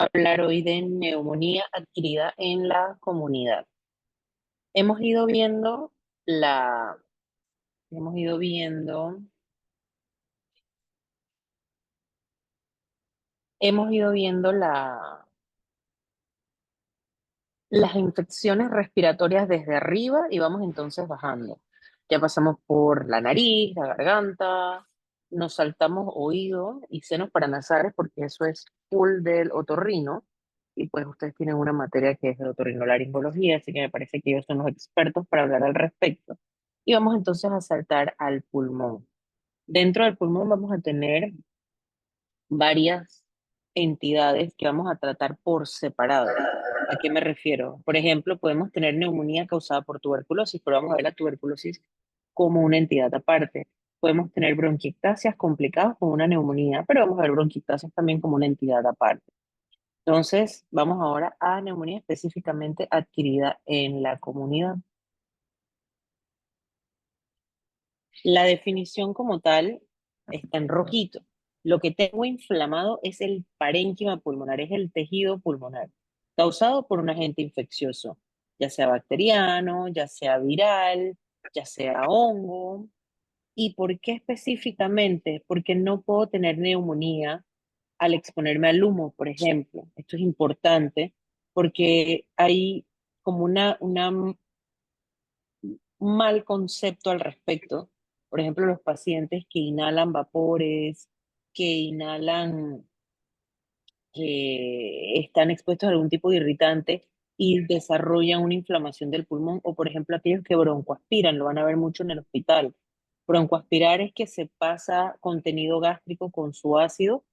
Hablar hoy de neumonía adquirida en la comunidad. Hemos ido viendo la, hemos ido viendo, hemos ido viendo las infecciones respiratorias desde arriba y vamos entonces bajando. Ya pasamos por la nariz, la garganta, nos saltamos oído y senos paranasales porque eso es full del otorrino. Y pues ustedes tienen una materia que es de otorrinolaringología, así que me parece que ellos son los expertos para hablar al respecto. Y vamos entonces a saltar al pulmón. Dentro del pulmón vamos a tener varias entidades que vamos a tratar por separado. ¿A qué me refiero? Por ejemplo, podemos tener neumonía causada por tuberculosis, pero vamos a ver la tuberculosis como una entidad aparte. Podemos tener bronquiectasias complicadas con una neumonía, pero vamos a ver bronquiectasias también como una entidad aparte. Entonces, vamos ahora a neumonía específicamente adquirida en la comunidad. La definición como tal está en rojito. Lo que tengo inflamado es el parénquima pulmonar, es el tejido pulmonar, causado por un agente infeccioso, ya sea bacteriano, ya sea viral, ya sea hongo. ¿Y por qué específicamente? Porque no puedo tener neumonía al exponerme al humo, por ejemplo. Esto es importante porque hay como un mal concepto al respecto. Por ejemplo, los pacientes que inhalan vapores, que inhalan, que están expuestos a algún tipo de irritante y desarrollan una inflamación del pulmón, o por ejemplo aquellos que broncoaspiran, lo van a ver mucho en el hospital. Broncoaspirar es que se pasa contenido gástrico con su ácido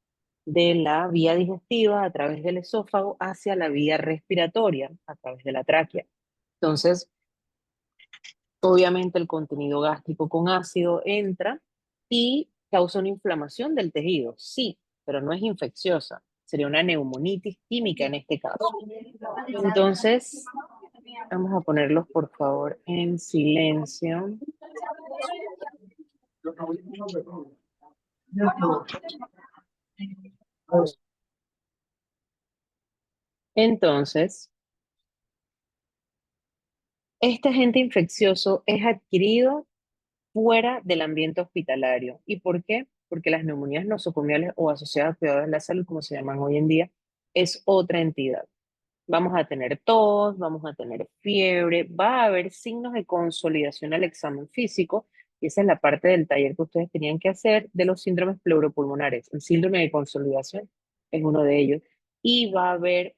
de la vía digestiva a través del esófago hacia la vía respiratoria a través de la tráquea. Entonces, obviamente el contenido gástrico con ácido entra y causa una inflamación del tejido, sí, pero no es infecciosa. Sería una neumonitis química en este caso. Entonces, vamos a ponerlos por favor en silencio. Entonces, este agente infeccioso es adquirido fuera del ambiente hospitalario. ¿Y por qué? Porque las neumonías nosocomiales o asociadas a cuidados de la salud, como se llaman hoy en día, es otra entidad. Vamos a tener tos, vamos a tener fiebre, va a haber signos de consolidación al examen físico, y esa es la parte del taller que ustedes tenían que hacer de los síndromes pleuropulmonares. El síndrome de consolidación es uno de ellos, y va a haber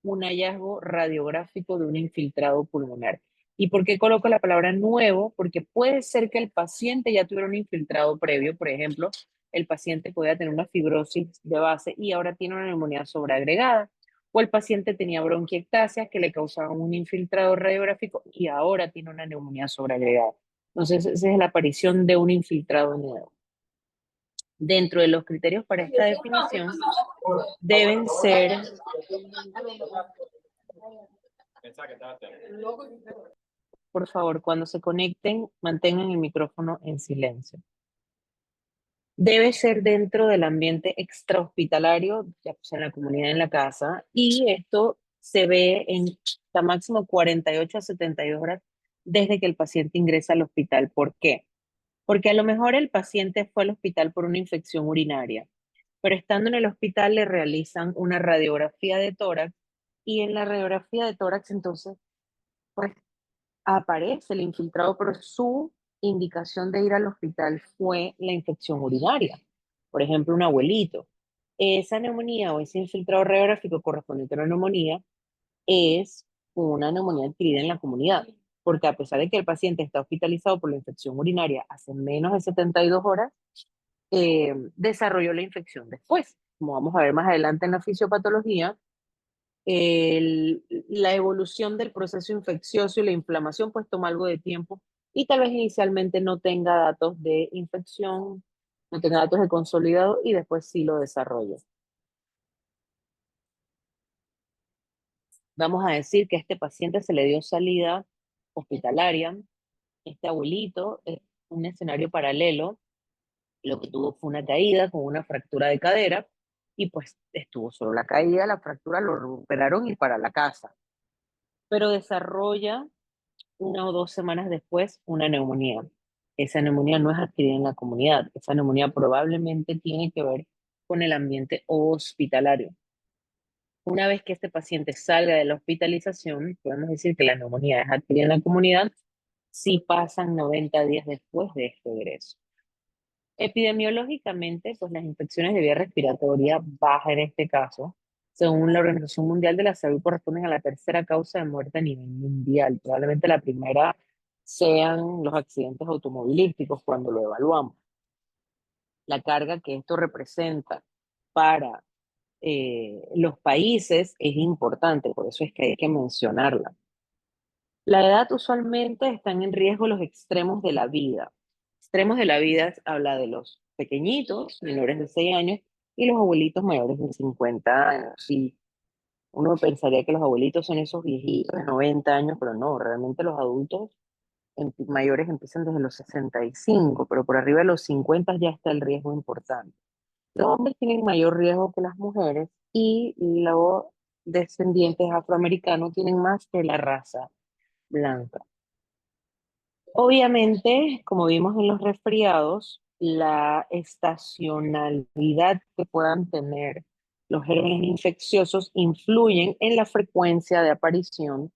un hallazgo radiográfico de un infiltrado pulmonar. ¿Y por qué coloco la palabra nuevo? Porque puede ser que el paciente ya tuviera un infiltrado previo, por ejemplo, el paciente podía tener una fibrosis de base y ahora tiene una neumonía sobreagregada, o el paciente tenía bronquiectasias que le causaban un infiltrado radiográfico y ahora tiene una neumonía sobreagregada. Entonces, esa es la aparición de un infiltrado nuevo. Dentro de los criterios para esta definición deben ser, por favor, cuando se conecten, mantengan el micrófono en silencio. Debe ser dentro del ambiente extrahospitalario, ya sea en la comunidad, en la casa, y esto se ve en hasta máximo 48 a 72 horas desde que el paciente ingresa al hospital. ¿Por qué? Porque a lo mejor el paciente fue al hospital por una infección urinaria, pero estando en el hospital le realizan una radiografía de tórax y en la radiografía de tórax entonces pues aparece el infiltrado, pero su indicación de ir al hospital fue la infección urinaria. Por ejemplo, un abuelito. Esa neumonía o ese infiltrado radiográfico correspondiente a una neumonía es una neumonía adquirida en la comunidad, porque a pesar de que el paciente está hospitalizado por la infección urinaria hace menos de 72 horas, desarrolló la infección después. Como vamos a ver más adelante en la fisiopatología, la evolución del proceso infeccioso y la inflamación pues toma algo de tiempo y tal vez inicialmente no tenga datos de infección, no tenga datos de consolidado y después sí lo desarrolla. Vamos a decir que a este paciente se le dio salida hospitalaria, este abuelito es un escenario paralelo, lo que tuvo fue una caída con una fractura de cadera y pues estuvo solo la caída, la fractura, lo recuperaron y para la casa. Pero desarrolla 1 o 2 semanas después una neumonía. Esa neumonía no es adquirida en la comunidad, esa neumonía probablemente tiene que ver con el ambiente hospitalario. Una vez que este paciente salga de la hospitalización, podemos decir que la neumonía es adquirida en la comunidad si pasan 90 días después de este egreso. Epidemiológicamente, pues las infecciones de vía respiratoria baja en este caso, según la Organización Mundial de la Salud, corresponden a la tercera causa de muerte a nivel mundial. Probablemente la primera sean los accidentes automovilísticos cuando lo evaluamos. La carga que esto representa para los países es importante, por eso es que hay que mencionarla. La edad usualmente están en riesgo los extremos de la vida. Extremos de la vida habla de los pequeñitos, menores de 6 años, y los abuelitos mayores de 50 años. Y uno pensaría que los abuelitos son esos viejitos de 90 años, pero no, realmente los adultos mayores empiezan desde los 65, pero por arriba de los 50 ya está el riesgo importante. Los hombres tienen mayor riesgo que las mujeres y los descendientes afroamericanos tienen más que la raza blanca. Obviamente, como vimos en los resfriados, la estacionalidad que puedan tener los gérmenes infecciosos influyen en la frecuencia de aparición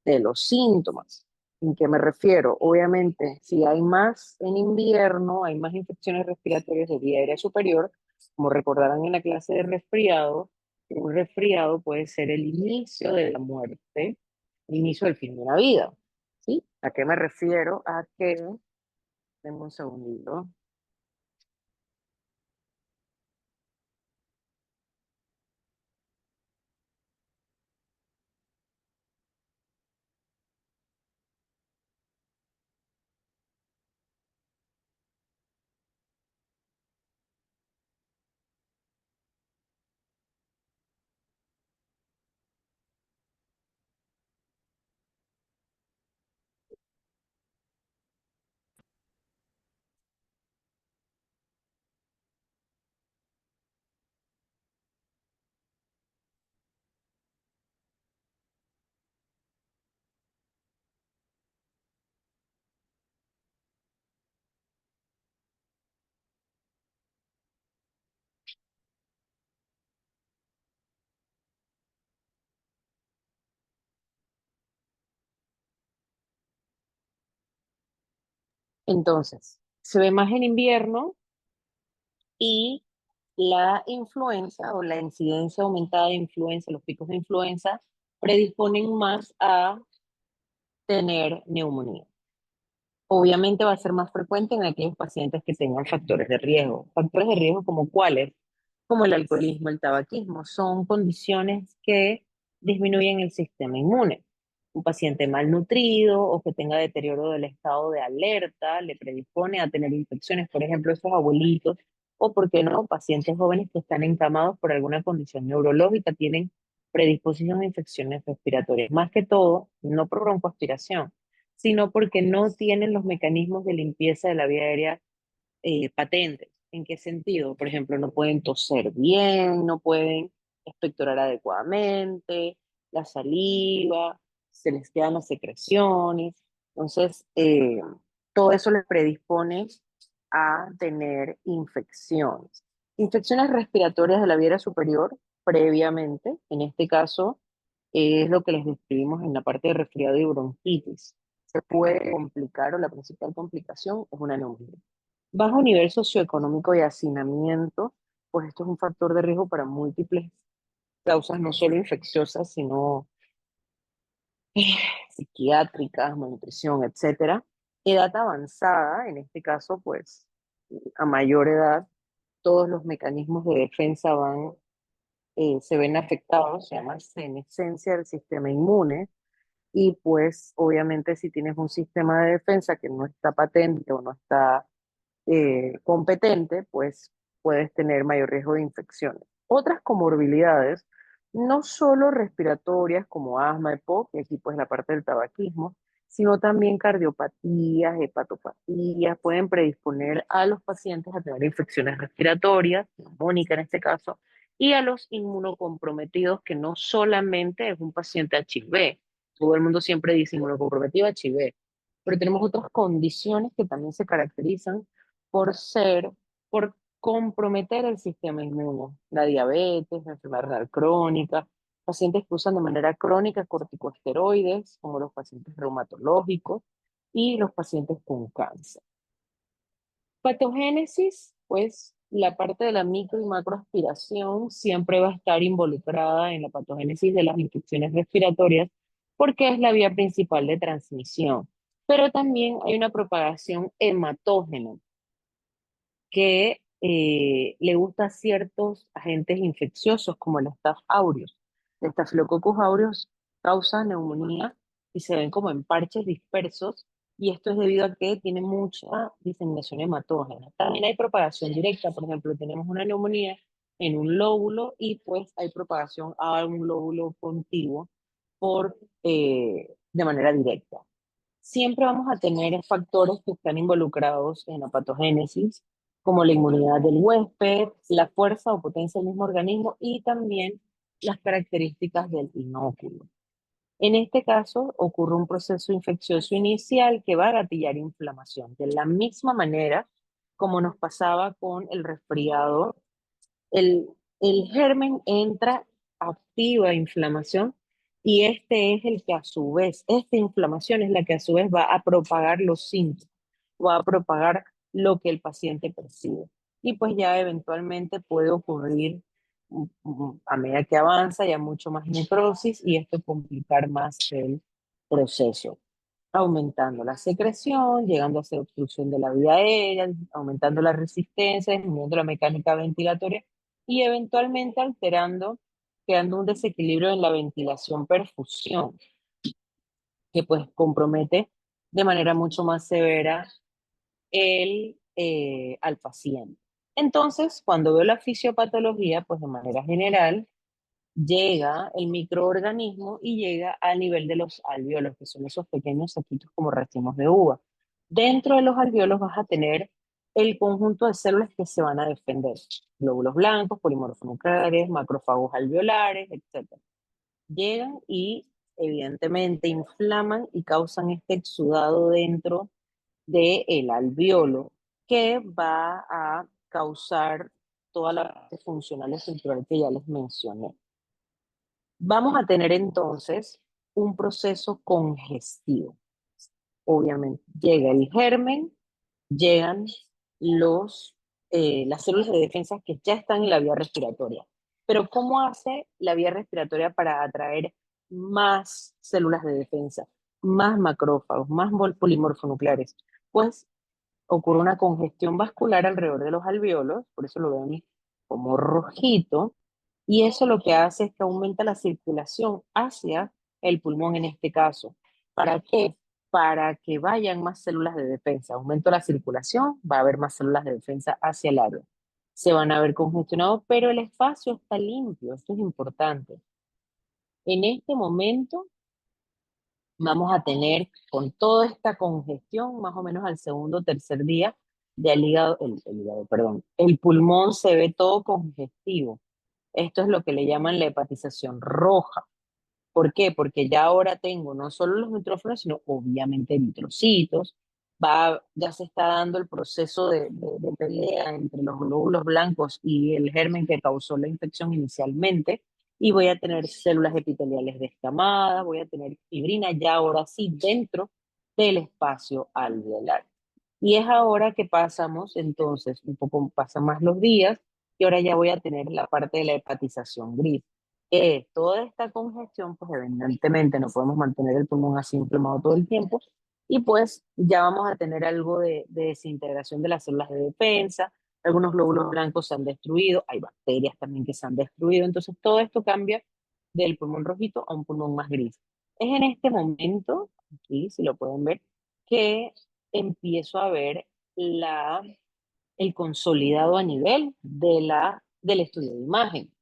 de los síntomas. ¿En qué me refiero? Obviamente, si hay más en invierno, hay más infecciones respiratorias de vía aérea superior, como recordarán en la clase de resfriado, un resfriado puede ser el inicio de la muerte, el inicio del fin de una vida. ¿Sí? ¿A qué me refiero? A que, denme un segundito. Entonces, se ve más en invierno y la influenza o la incidencia aumentada de influenza, los picos de influenza, predisponen más a tener neumonía. Obviamente va a ser más frecuente en aquellos pacientes que tengan factores de riesgo. Factores de riesgo como cuáles, como el alcoholismo, el tabaquismo, son condiciones que disminuyen el sistema inmune. Un paciente malnutrido o que tenga deterioro del estado de alerta le predispone a tener infecciones, por ejemplo, esos abuelitos, o, por qué no, pacientes jóvenes que están encamados por alguna condición neurológica tienen predisposición a infecciones respiratorias. Más que todo, no por broncoaspiración, sino porque no tienen los mecanismos de limpieza de la vía aérea patentes. ¿En qué sentido? Por ejemplo, no pueden toser bien, no pueden expectorar adecuadamente, la saliva, se les quedan las secreciones. Entonces, todo eso les predispone a tener infecciones. Infecciones respiratorias de la vía aérea superior previamente, en este caso, es lo que les describimos en la parte de resfriado y bronquitis. Se puede complicar o la principal complicación es una neumonía. Bajo nivel socioeconómico y hacinamiento, pues esto es un factor de riesgo para múltiples causas, no solo infecciosas, sino psiquiátricas, malnutrición, etcétera. Edad avanzada, en este caso, pues a mayor edad, todos los mecanismos de defensa se ven afectados, se llama senescencia del sistema inmune, y pues obviamente si tienes un sistema de defensa que no está patente o no está competente, pues puedes tener mayor riesgo de infecciones. Otras comorbilidades, no solo respiratorias como asma, EPOC, y aquí pues la parte del tabaquismo, sino también cardiopatías, hepatopatías, pueden predisponer a los pacientes a tener infecciones respiratorias, neumónica en este caso, y a los inmunocomprometidos, que no solamente es un paciente HIV. Todo el mundo siempre dice inmunocomprometido HIV, pero tenemos otras condiciones que también se caracterizan por por comprometer el sistema inmune. La diabetes, la enfermedad renal crónica, pacientes que usan de manera crónica corticosteroides, como los pacientes reumatológicos y los pacientes con cáncer. Patogénesis, pues la parte de la micro y macroaspiración siempre va a estar involucrada en la patogénesis de las infecciones respiratorias porque es la vía principal de transmisión. Pero también hay una propagación hematógena que le gusta a ciertos agentes infecciosos como el Staph aureus. El Staphylococcus aureus causa neumonía y se ven como en parches dispersos, y esto es debido a que tiene mucha diseminación hematógena. También hay propagación directa, por ejemplo, tenemos una neumonía en un lóbulo y pues hay propagación a un lóbulo contiguo de manera directa. Siempre vamos a tener factores que están involucrados en la patogénesis, como la inmunidad del huésped, la fuerza o potencia del mismo organismo y también las características del inóculo. En este caso, ocurre un proceso infeccioso inicial que va a gatillar inflamación. De la misma manera como nos pasaba con el resfriado, el, el germen entra, activa inflamación, y este es el que a su vez, esta inflamación es la que a su vez va a propagar los síntomas, va a propagar lo que el paciente percibe. Y pues ya eventualmente puede ocurrir a medida que avanza ya mucho más necrosis y esto complicar más el proceso, aumentando la secreción, llegando a hacer obstrucción de la vía aérea, aumentando la resistencia, disminuyendo la mecánica ventilatoria y eventualmente alterando, creando un desequilibrio en la ventilación-perfusión, que pues compromete de manera mucho más severa al paciente. Entonces, cuando veo la fisiopatología, pues de manera general, llega el microorganismo y llega al nivel de los alvéolos, que son esos pequeños saquitos como racimos de uva. Dentro de los alvéolos vas a tener el conjunto de células que se van a defender: glóbulos blancos, polimorfonucleares, macrófagos alveolares, etc. Llegan y evidentemente inflaman y causan este exudado dentro del alvéolo que va a causar toda la parte funcional estructural que ya les mencioné. Vamos a tener entonces un proceso congestivo. Obviamente, llega el germen, llegan las células de defensa que ya están en la vía respiratoria. Pero ¿cómo hace la vía respiratoria para atraer más células de defensa, más macrófagos, más polimorfonucleares? Pues ocurre una congestión vascular alrededor de los alvéolos, por eso lo ven como rojito, y eso lo que hace es que aumenta la circulación hacia el pulmón en este caso. ¿Para qué? Para que vayan más células de defensa. Aumento la circulación, va a haber más células de defensa hacia el área. Se van a ver congestionados, pero el espacio está limpio, esto es importante. En este momento vamos a tener, con toda esta congestión, más o menos al segundo o tercer día, el pulmón se ve todo congestivo. Esto es lo que le llaman la hepatización roja. ¿Por qué? Porque ya ahora tengo no solo los neutrófilos, sino obviamente eritrocitos. Ya se está dando el proceso de pelea entre los glóbulos blancos y el germen que causó la infección inicialmente. Y voy a tener células epiteliales descamadas, voy a tener fibrina ya ahora sí dentro del espacio alveolar. Y es ahora que pasamos, entonces, un poco pasan más los días, y ahora ya voy a tener la parte de la hepatización gris. Toda esta congestión, pues evidentemente no podemos mantener el pulmón así inflamado todo el tiempo, y pues ya vamos a tener algo de desintegración de las células de defensa, algunos glóbulos blancos se han destruido, hay bacterias también que se han destruido, entonces todo esto cambia del pulmón rojito a un pulmón más gris. Es en este momento, aquí si lo pueden ver, que empiezo a ver el consolidado a nivel del estudio de imagen.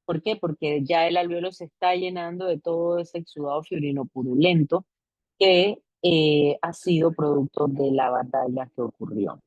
¿Por qué? Porque ya el alveolo se está llenando de todo ese exudado fibrino purulento que ha sido producto de la batalla que ocurrió.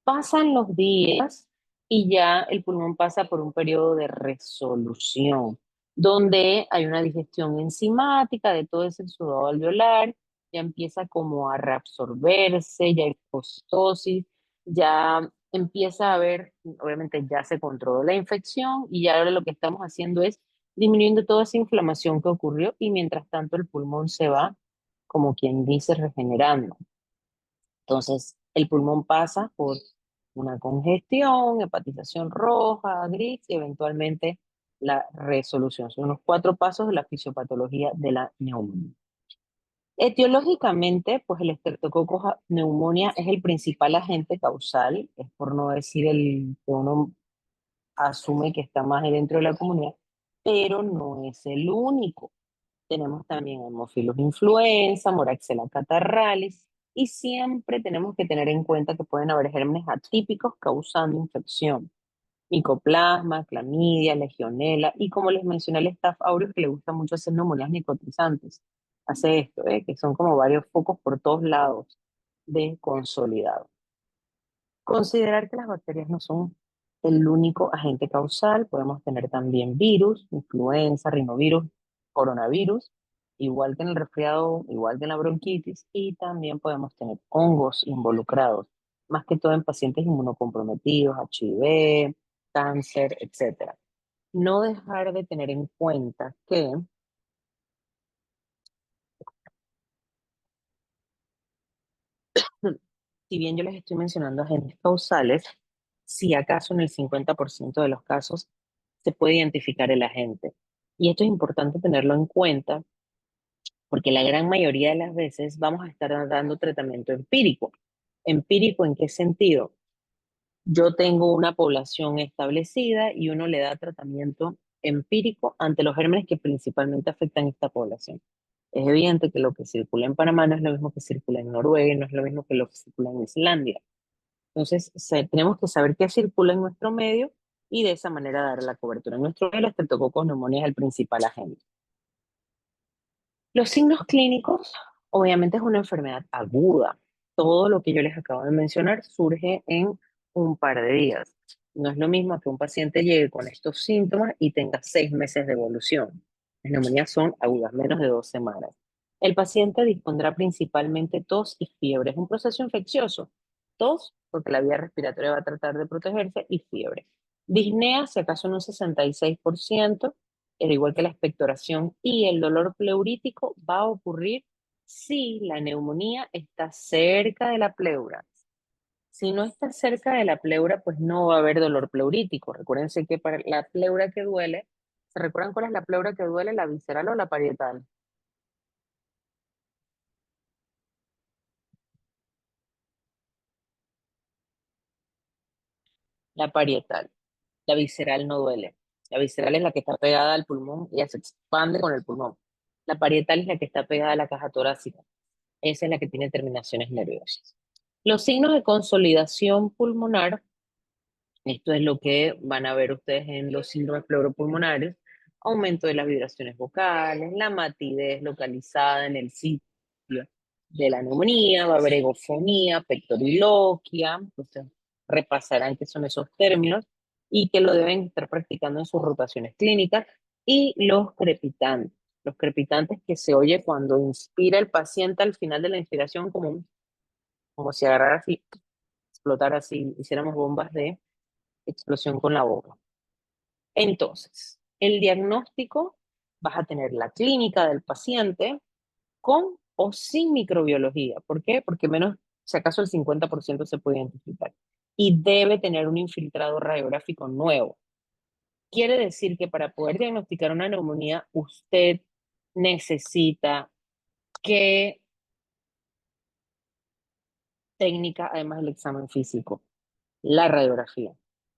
Pasan los días y ya el pulmón pasa por un periodo de resolución, donde hay una digestión enzimática de todo ese exudado alveolar, ya empieza como a reabsorberse, ya hay postosis, ya empieza a haber, obviamente ya se controló la infección y ya ahora lo que estamos haciendo es disminuyendo toda esa inflamación que ocurrió y mientras tanto el pulmón se va, como quien dice, regenerando. Entonces, el pulmón pasa por una congestión, hepatización roja, gris y eventualmente la resolución. Son los cuatro pasos de la fisiopatología de la neumonía. Etiológicamente, pues el Streptococcus pneumonia es el principal agente causal, es por no decir el que uno asume que está más dentro de la comunidad, pero no es el único. Tenemos también Haemophilus influenza, Moraxella catarrhalis, y siempre tenemos que tener en cuenta que pueden haber gérmenes atípicos causando infección. Micoplasma, clamidia, legionela, y como les mencioné, el Staph aureus que le gusta mucho hacer neumonías nicotrizantes. Hace esto, que son como varios focos por todos lados de consolidado. Considerar que las bacterias no son el único agente causal, podemos tener también virus, influenza, rinovirus, coronavirus, igual que en el resfriado, igual que en la bronquitis, y también podemos tener hongos involucrados, más que todo en pacientes inmunocomprometidos, HIV, cáncer, etcétera. No dejar de tener en cuenta que si bien yo les estoy mencionando agentes causales, si acaso en el 50% de los casos se puede identificar el agente. Y esto es importante tenerlo en cuenta porque la gran mayoría de las veces vamos a estar dando tratamiento empírico. ¿Empírico en qué sentido? Yo tengo una población establecida y uno le da tratamiento empírico ante los gérmenes que principalmente afectan a esta población. Es evidente que lo que circula en Panamá no es lo mismo que circula en Noruega, no es lo mismo que lo que circula en Islandia. Entonces, tenemos que saber qué circula en nuestro medio y de esa manera dar la cobertura. En nuestro medio, el Streptococcus pneumoniae es el principal agente. Los signos clínicos, obviamente, es una enfermedad aguda. Todo lo que yo les acabo de mencionar surge en un par de días. No es lo mismo que un paciente llegue con estos síntomas y tenga 6 meses de evolución. Las neumonías son agudas, menos de 2 semanas. El paciente dispondrá principalmente tos y fiebre. Es un proceso infeccioso. Tos, porque la vía respiratoria va a tratar de protegerse, y fiebre. Disnea, si acaso en un 66%, al igual que la expectoración, y el dolor pleurítico va a ocurrir si la neumonía está cerca de la pleura. Si no está cerca de la pleura, pues no va a haber dolor pleurítico. Recuérdense que para la pleura que duele, ¿se recuerdan cuál es la pleura que duele, la visceral o la parietal? La parietal. La visceral no duele. La visceral es la que está pegada al pulmón, ella se expande con el pulmón. La parietal es la que está pegada a la caja torácica. Esa es la que tiene terminaciones nerviosas. Los signos de consolidación pulmonar, esto es lo que van a ver ustedes en los síndromes pleuropulmonares: aumento de las vibraciones vocales, la matidez localizada en el sitio de la neumonía, va a haber egofonía, pectoriloquia. Ustedes repasarán qué son esos términos y que lo deben estar practicando en sus rotaciones clínicas. Y los crepitantes que se oye cuando inspira el paciente al final de la inspiración, como si agarrara así, explotara así, hiciéramos bombas de explosión con la boca. Entonces, el diagnóstico: vas a tener la clínica del paciente con o sin microbiología. ¿Por qué? Porque menos, si acaso el 50% se puede identificar. Y debe tener un infiltrado radiográfico nuevo. Quiere decir que para poder diagnosticar una neumonía, usted necesita que técnica, además del examen físico, la radiografía.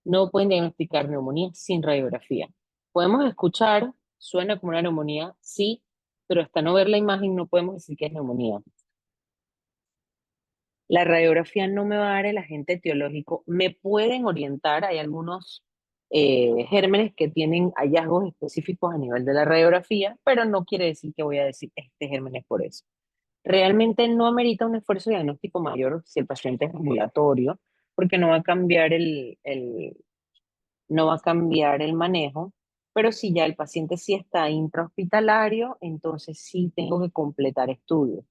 No pueden diagnosticar neumonía sin radiografía. Podemos escuchar, suena como una neumonía, sí, pero hasta no ver la imagen no podemos decir que es neumonía. La radiografía no me va a dar el agente etiológico. Me pueden orientar, hay algunos gérmenes que tienen hallazgos específicos a nivel de la radiografía, pero no quiere decir que voy a decir este germen es por eso. Realmente no amerita un esfuerzo diagnóstico mayor si el paciente es ambulatorio, porque no va a cambiar no va a cambiar el manejo, pero si ya el paciente sí está intrahospitalario, entonces sí tengo que completar estudios,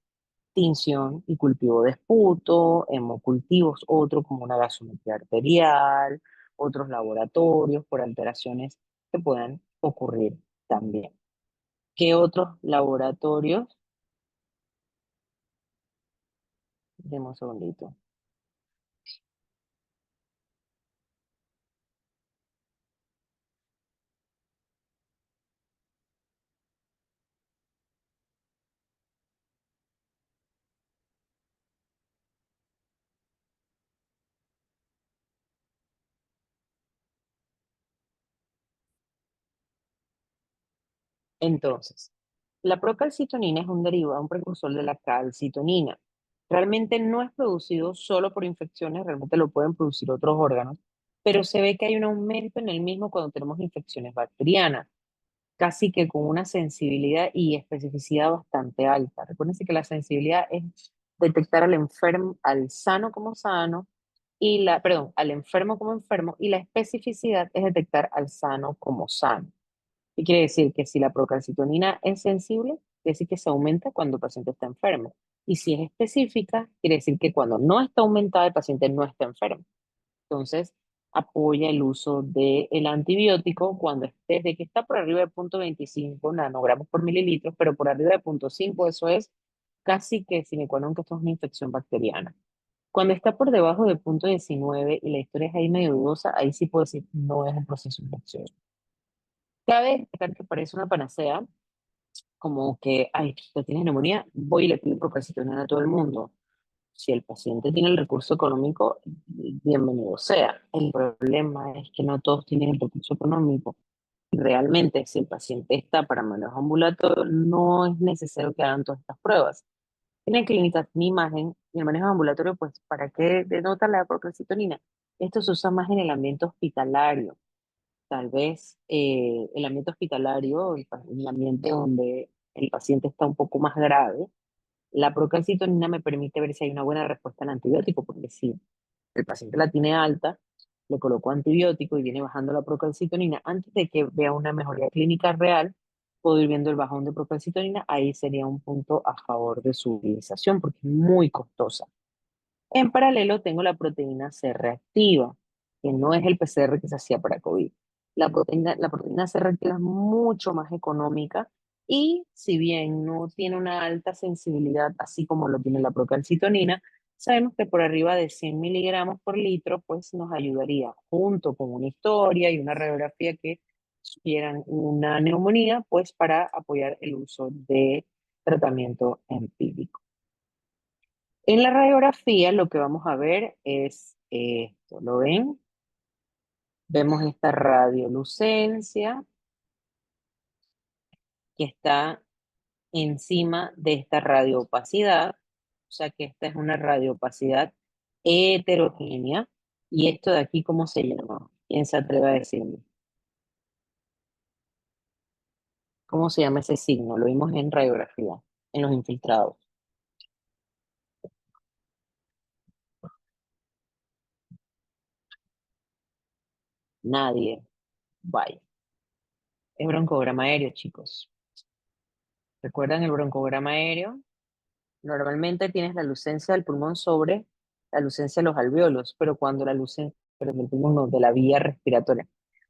tinción y cultivo de esputo, hemocultivos, otro como una gasometría arterial, otros laboratorios por alteraciones que puedan ocurrir también. ¿Qué otros laboratorios? Demos un segundito. Entonces, la procalcitonina es un derivado, un precursor de la calcitonina. Realmente no es producido solo por infecciones, realmente lo pueden producir otros órganos, pero se ve que hay un aumento en el mismo cuando tenemos infecciones bacterianas, casi que con una sensibilidad y especificidad bastante alta. Recuerden que la sensibilidad es detectar al enfermo, al sano como sano, perdón, al enfermo como enfermo, y la especificidad es detectar al sano como sano. ¿Qué quiere decir? Que si la procalcitonina es sensible, quiere decir que se aumenta cuando el paciente está enfermo. Y si es específica, quiere decir que cuando no está aumentada, el paciente no está enfermo. Entonces, apoya el uso del antibiótico cuando desde que está por arriba de 0,25 nanogramos por mililitro, pero por arriba de 0,5, eso es casi que sine qua non que esto es una infección bacteriana. Cuando está por debajo de 0,19 y la historia es ahí medio dudosa, ahí sí puedo decir no es un proceso infeccioso. Cabe destacar que parece una panacea, como que, ay, usted tiene neumonía, voy y le pido procalcitonina a todo el mundo. Si el paciente tiene el recurso económico, bienvenido sea. El problema es que no todos tienen el recurso económico. Realmente, si el paciente está para manejo ambulatorio, no es necesario que hagan todas estas pruebas. Tienen clínicas ni imagen y el manejo ambulatorio, pues, ¿para qué denota la procalcitonina? Esto se usa más en el ambiente hospitalario. Tal vez el ambiente hospitalario, el ambiente donde el paciente está un poco más grave, la procalcitonina me permite ver si hay una buena respuesta al antibiótico, porque si el paciente la tiene alta, le coloco antibiótico y viene bajando la procalcitonina, antes de que vea una mejoría clínica real, puedo ir viendo el bajón de procalcitonina, ahí sería un punto a favor de su utilización, porque es muy costosa. En paralelo tengo la proteína C reactiva, que no es el PCR que se hacía para COVID. La proteína C reactiva es mucho más económica y si bien no tiene una alta sensibilidad, así como lo tiene la procalcitonina, sabemos que por arriba de 100 miligramos por litro, pues nos ayudaría junto con una historia y una radiografía que sugieran una neumonía, pues para apoyar el uso de tratamiento empírico. En la radiografía lo que vamos a ver es esto, ¿lo ven? Vemos esta radiolucencia que está encima de esta radioopacidad, o sea que esta es una radioopacidad heterogénea. ¿Y esto de aquí cómo se llama? ¿Quién se atreve a decirme? ¿Cómo se llama ese signo? Lo vimos en radiografía, en los infiltrados. Nadie. Vaya. Es broncograma aéreo, chicos. ¿Recuerdan el broncograma aéreo? Normalmente tienes la lucencia del pulmón sobre la lucencia de los alvéolos, pero cuando la lucencia, pero del pulmón no, de la vía respiratoria.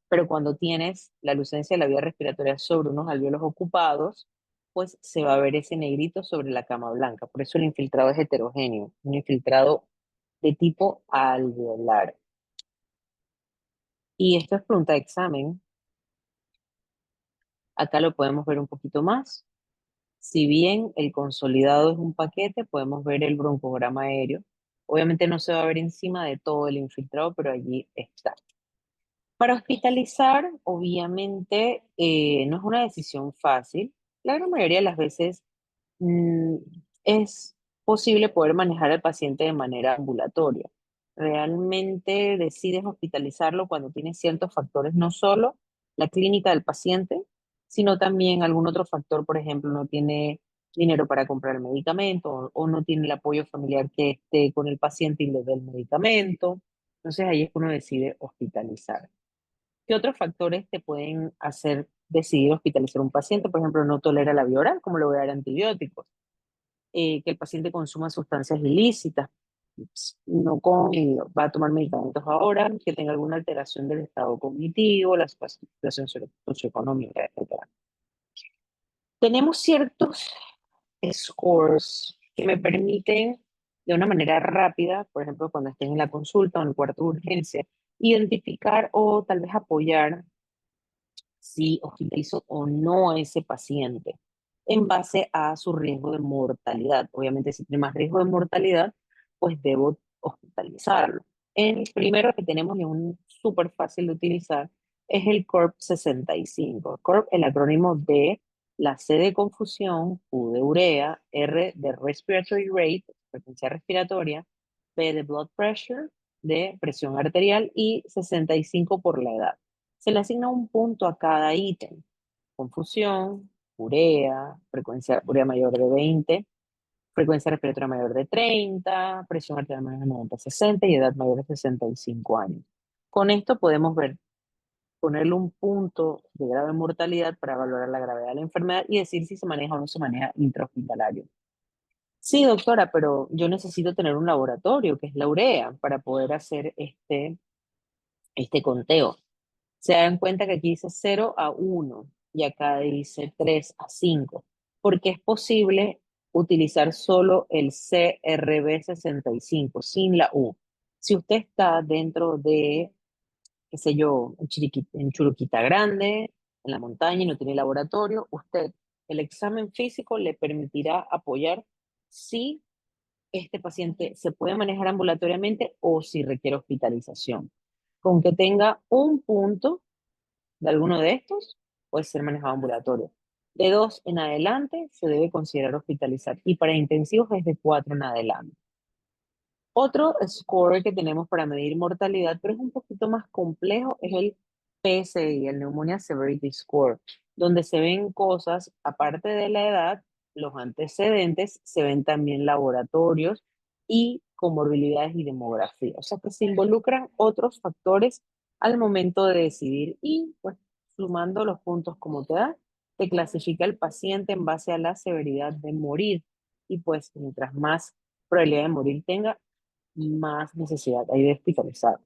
Pero cuando tienes la lucencia de la vía respiratoria sobre unos alvéolos ocupados, pues se va a ver ese negrito sobre la cama blanca. Por eso el infiltrado es heterogéneo, un infiltrado de tipo alveolar. Y esto es pregunta de examen. Acá lo podemos ver un poquito más. Si bien el consolidado es un paquete, podemos ver el broncograma aéreo. Obviamente no se va a ver encima de todo el infiltrado, pero allí está. Para hospitalizar, obviamente, no es una decisión fácil. La gran mayoría de las veces mm, es posible poder manejar al paciente de manera ambulatoria. Realmente decides hospitalizarlo cuando tienes ciertos factores, no solo la clínica del paciente, sino también algún otro factor, por ejemplo, no tiene dinero para comprar el medicamento o no tiene el apoyo familiar que esté con el paciente y le dé el medicamento. Entonces ahí es que uno decide hospitalizar. ¿Qué otros factores te pueden hacer decidir hospitalizar a un paciente? Por ejemplo, no tolera la vía oral, ¿cómo le voy a dar antibióticos? Que el paciente consuma sustancias ilícitas, no come, va a tomar medicamentos ahora, que tenga alguna alteración del estado cognitivo, la situación socioeconómica, etcétera. Tenemos ciertos scores que me permiten, de una manera rápida, por ejemplo, cuando estén en la consulta o en el cuarto de urgencia, identificar o tal vez apoyar si hospitalizo o no a ese paciente en base a su riesgo de mortalidad. Obviamente, si tiene más riesgo de mortalidad, pues debo hospitalizarlo. El primero que tenemos y es un súper fácil de utilizar es el CORP 65. CORP, el acrónimo de la C de confusión, U de urea, R de respiratory rate, frecuencia respiratoria, P de blood pressure, de presión arterial y 65 por la edad. Se le asigna un punto a cada ítem. Confusión, urea, frecuencia urea mayor de 20, frecuencia respiratoria mayor de 30, presión arterial mayor de 90-60 y edad mayor de 65 años. Con esto podemos ver, ponerle un punto de grave mortalidad para valorar la gravedad de la enfermedad y decir si se maneja o no se maneja intrahospitalario. Sí, doctora, pero yo necesito tener un laboratorio, que es la urea, para poder hacer este conteo. Se dan cuenta que aquí dice 0 a 1 y acá dice 3 a 5, porque es posible utilizar solo el CRB 65 sin la U. Si usted está dentro de, qué sé yo, en Churuquita Grande, en la montaña y no tiene laboratorio, usted, el examen físico le permitirá apoyar si este paciente se puede manejar ambulatoriamente o si requiere hospitalización. Con que tenga un punto de alguno de estos, puede ser manejado ambulatorio. De 2 en adelante se debe considerar hospitalizar y para intensivos es de 4 en adelante. Otro score que tenemos para medir mortalidad, pero es un poquito más complejo, es el PSI, el Pneumonia Severity Score, donde se ven cosas, aparte de la edad, los antecedentes, se ven también laboratorios y comorbilidades y demografía. O sea que se involucran otros factores al momento de decidir y pues sumando los puntos como te da, te clasifica el paciente en base a la severidad de morir y pues mientras más probabilidad de morir tenga, más necesidad hay de hospitalizar.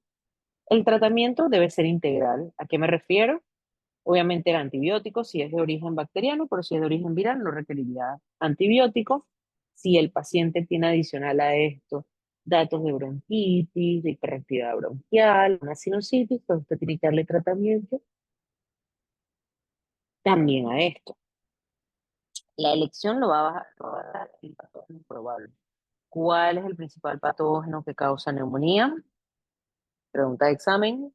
El tratamiento debe ser integral. ¿A qué me refiero? Obviamente el antibiótico, si es de origen bacteriano, pero si es de origen viral, no requeriría antibióticos. Si el paciente tiene adicional a esto datos de bronquitis, de hiperactividad bronquial, una sinusitis, pues usted tiene que darle tratamiento también a esto. La elección lo va a dar el patógeno probable. ¿Cuál es el principal patógeno que causa neumonía? Pregunta de examen.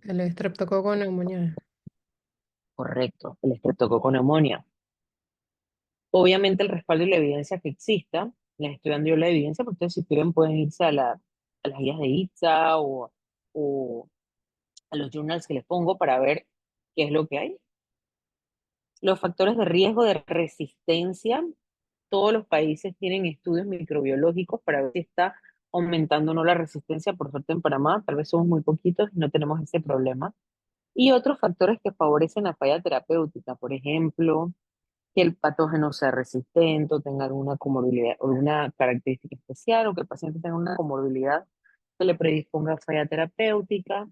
El estreptococo neumonía. Correcto, el estreptococo neumonía. Obviamente el respaldo y la evidencia que exista, les estoy dando yo la evidencia, porque ustedes si quieren pueden irse a las guías de ITSA o a los journals que les pongo para ver qué es lo que hay. Los factores de riesgo de resistencia, todos los países tienen estudios microbiológicos para ver si está aumentando o no la resistencia. Por suerte en Panamá, tal vez somos muy poquitos y no tenemos ese problema. Y otros factores que favorecen la falla terapéutica, por ejemplo, que el patógeno sea resistente o tenga alguna comorbilidad o alguna característica especial o que el paciente tenga una comorbilidad que le predisponga a falla terapéutica,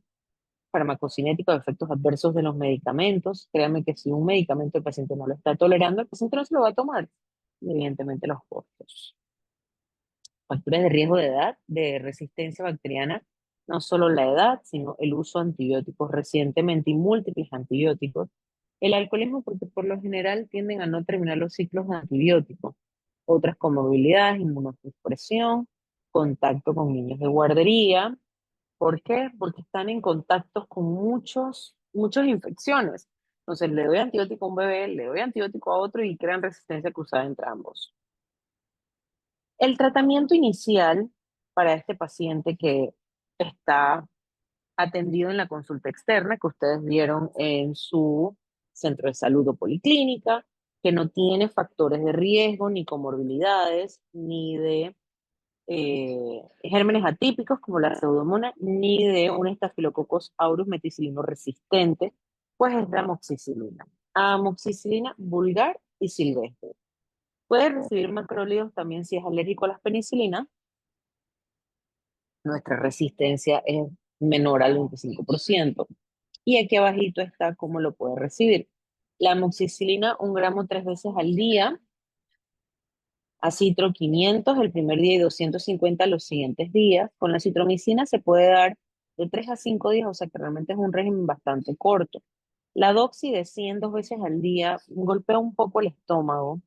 farmacocinética o efectos adversos de los medicamentos. Créanme que si un medicamento el paciente no lo está tolerando, el paciente no se lo va a tomar. Y evidentemente los costos. Factores de riesgo de edad, de resistencia bacteriana, no solo la edad, sino el uso de antibióticos recientemente y múltiples antibióticos. El alcoholismo, porque por lo general tienden a no terminar los ciclos de antibióticos. Otras comorbilidades, inmunosupresión, contacto con niños de guardería. ¿Por qué? Porque están en contacto con muchas infecciones. Entonces le doy antibiótico a un bebé, le doy antibiótico a otro y crean resistencia cruzada entre ambos. El tratamiento inicial para este paciente que está atendido en la consulta externa que ustedes vieron en su centro de salud o policlínica, que no tiene factores de riesgo, ni comorbilidades, ni de gérmenes atípicos como la pseudomonas, ni de un Staphylococcus aureus meticilino resistente, pues es la amoxicilina. Amoxicilina vulgar y silvestre. Puede recibir macrólidos también si es alérgico a las penicilinas. Nuestra resistencia es menor al 25%. Y aquí abajito está cómo lo puede recibir. La amoxicilina, 1 gramo 3 veces al día, acitro 500 el primer día y 250 los siguientes días. Con la citromicina se puede dar de 3 a 5 días, o sea que realmente es un régimen bastante corto. La doxy de 100 2 veces al día golpea un poco el estómago.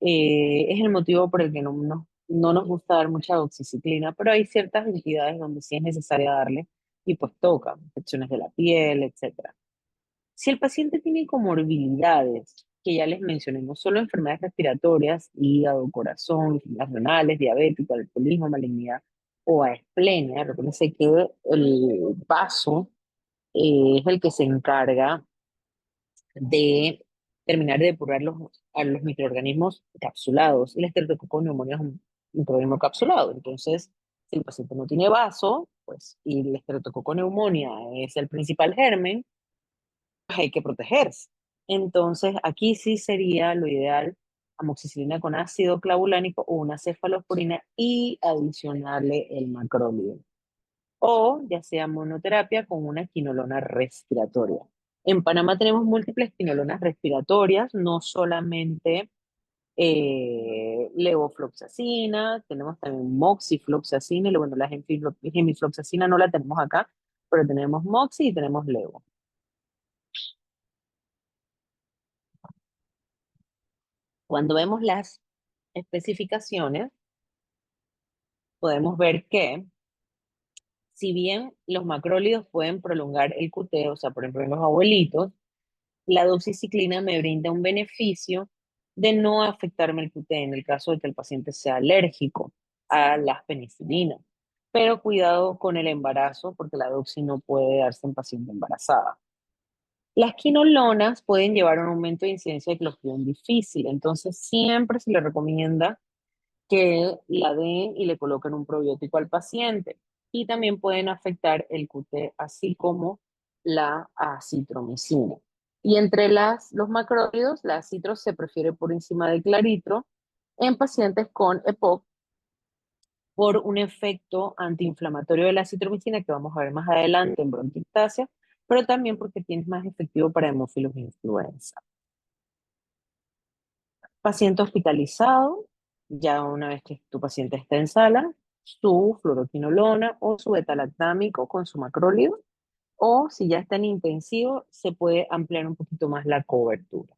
Es el motivo por el que no nos gusta dar mucha doxiciclina, pero hay ciertas entidades donde sí es necesaria darle y pues toca, infecciones de la piel, etcétera. Si el paciente tiene comorbilidades, que ya les mencioné, no solo enfermedades respiratorias, hígado, corazón, enfermedades renales, diabético, alcoholismo, malignidad o asplenia, recuérdense que el vaso es el que se encarga de terminar de depurar a los microorganismos capsulados. Y el Streptococcus pneumoniae es un microorganismo capsulado. Entonces, si el paciente no tiene vaso, pues, y el Streptococcus pneumoniae es el principal germen, pues hay que protegerse. Entonces, aquí sí sería lo ideal amoxicilina con ácido clavulánico o una cefalosporina y adicionarle el macrólide. O ya sea monoterapia con una quinolona respiratoria. En Panamá tenemos múltiples quinolonas respiratorias, no solamente levofloxacina, tenemos también moxifloxacina, y bueno, la gemifloxacina no la tenemos acá, pero tenemos moxi y tenemos levo. Cuando vemos las especificaciones, podemos ver que si bien los macrólidos pueden prolongar el QT, o sea, por ejemplo, en los abuelitos, la doxiciclina me brinda un beneficio de no afectarme el QT en el caso de que el paciente sea alérgico a las penicilinas. Pero cuidado con el embarazo, porque la doxi no puede darse en paciente embarazada. Las quinolonas pueden llevar a un aumento de incidencia de clostridium difícil, entonces siempre se le recomienda que la den y le coloquen un probiótico al paciente. Y también pueden afectar el QT, así como la acitromicina. Y entre los macrólidos, la acitro se prefiere por encima del claritro en pacientes con EPOC por un efecto antiinflamatorio de la acitromicina que vamos a ver más adelante en bronquiectasia, pero también porque tiene más efectivo para hemófilos e influenza. Paciente hospitalizado, ya una vez que tu paciente está en sala, su fluoroquinolona o su betalactámico con su macrólido, o si ya está en intensivo, se puede ampliar un poquito más la cobertura.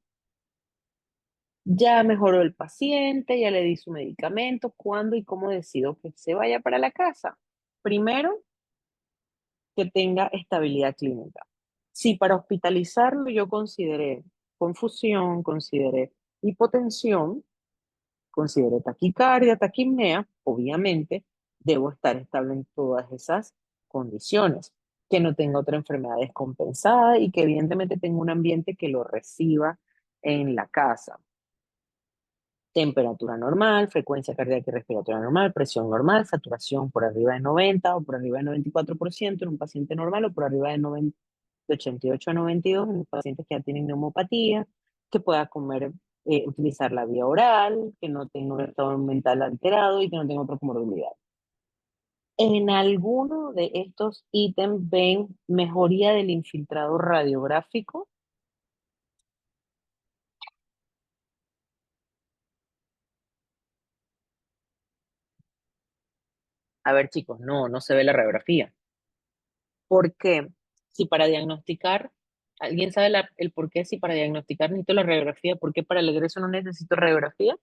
Ya mejoró el paciente, ya le di su medicamento, ¿cuándo y cómo decido que se vaya para la casa? Primero, que tenga estabilidad clínica. Si para hospitalizarlo yo consideré confusión, consideré hipotensión, considero taquicardia, taquipnea, obviamente debo estar estable en todas esas condiciones, que no tenga otra enfermedad descompensada y que evidentemente tenga un ambiente que lo reciba en la casa. Temperatura normal, frecuencia cardíaca y respiratoria normal, presión normal, saturación por arriba de 90 o por arriba de 94% en un paciente normal o por arriba de 90, de 88 a 92 en los pacientes que ya tienen neumopatía, que pueda comer, utilizar la vía oral, que no tenga un estado mental alterado y que no tenga otra comorbilidad. En alguno de estos ítems ven mejoría del infiltrado radiográfico. A ver, chicos, no se ve la radiografía. ¿Por qué? Si para diagnosticar, ¿alguien sabe el por qué? Si para diagnosticar necesito la radiografía, ¿por qué para el egreso no necesito radiografía?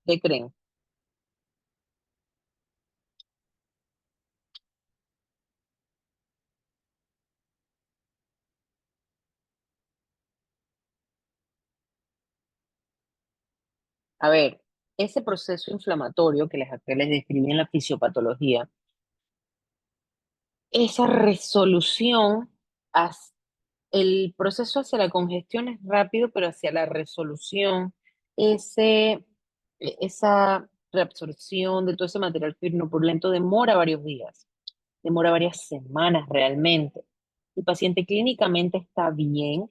¿Qué creen? A ver, ese proceso inflamatorio que les describí en la fisiopatología, esa resolución, el proceso hacia la congestión es rápido, pero hacia la resolución esa reabsorción de todo ese material fibrinopurulento demora varios días, demora varias semanas realmente. El paciente clínicamente está bien,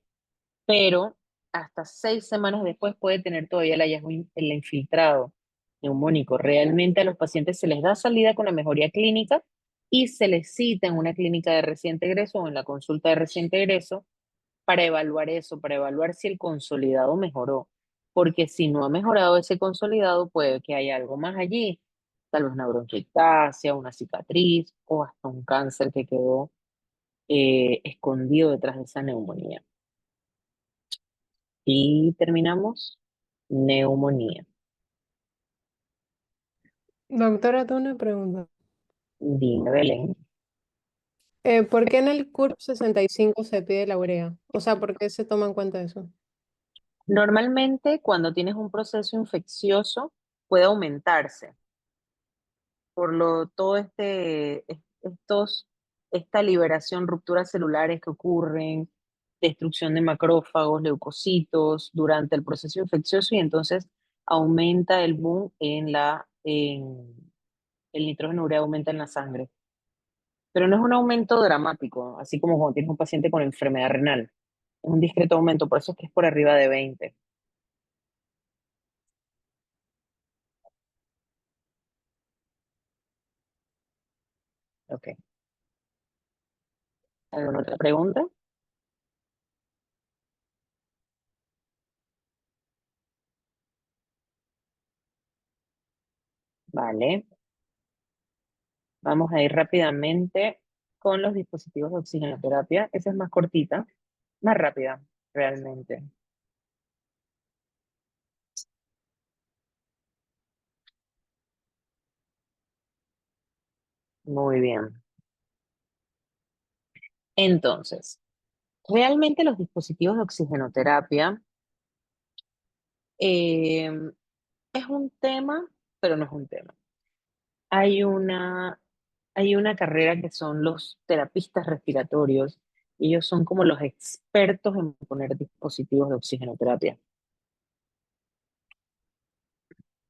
pero hasta 6 semanas después puede tener todavía el infiltrado neumónico. Realmente a los pacientes se les da salida con la mejoría clínica y se les cita en una clínica de reciente egreso o en la consulta de reciente egreso para evaluar eso, para evaluar si el consolidado mejoró. Porque si no ha mejorado ese consolidado, puede que haya algo más allí, tal vez una bronquiectasia, una cicatriz o hasta un cáncer que quedó escondido detrás de esa neumonía. Y terminamos, neumonía. Doctora, tengo una pregunta. Dime, Belén. ¿Por qué en el CURP 65 se pide la urea? O sea, ¿por qué se toma en cuenta eso? Normalmente cuando tienes un proceso infeccioso puede aumentarse por todo esta liberación, rupturas celulares que ocurren, destrucción de macrófagos, leucocitos durante el proceso infeccioso y entonces aumenta el boom el nitrógeno urea aumenta en la sangre. Pero no es un aumento dramático, así como cuando tienes un paciente con enfermedad renal. Es un discreto aumento, por eso es que es por arriba de 20. Ok. ¿Alguna otra pregunta? Vale. Vamos a ir rápidamente con los dispositivos de oxigenoterapia. Esa es más cortita, más rápida, realmente. Muy bien. Entonces, realmente los dispositivos de oxigenoterapia eh, es un tema, pero no es un tema. Hay una, hay una carrera que son los terapistas respiratorios. Y ellos son como los expertos en poner dispositivos de oxigenoterapia.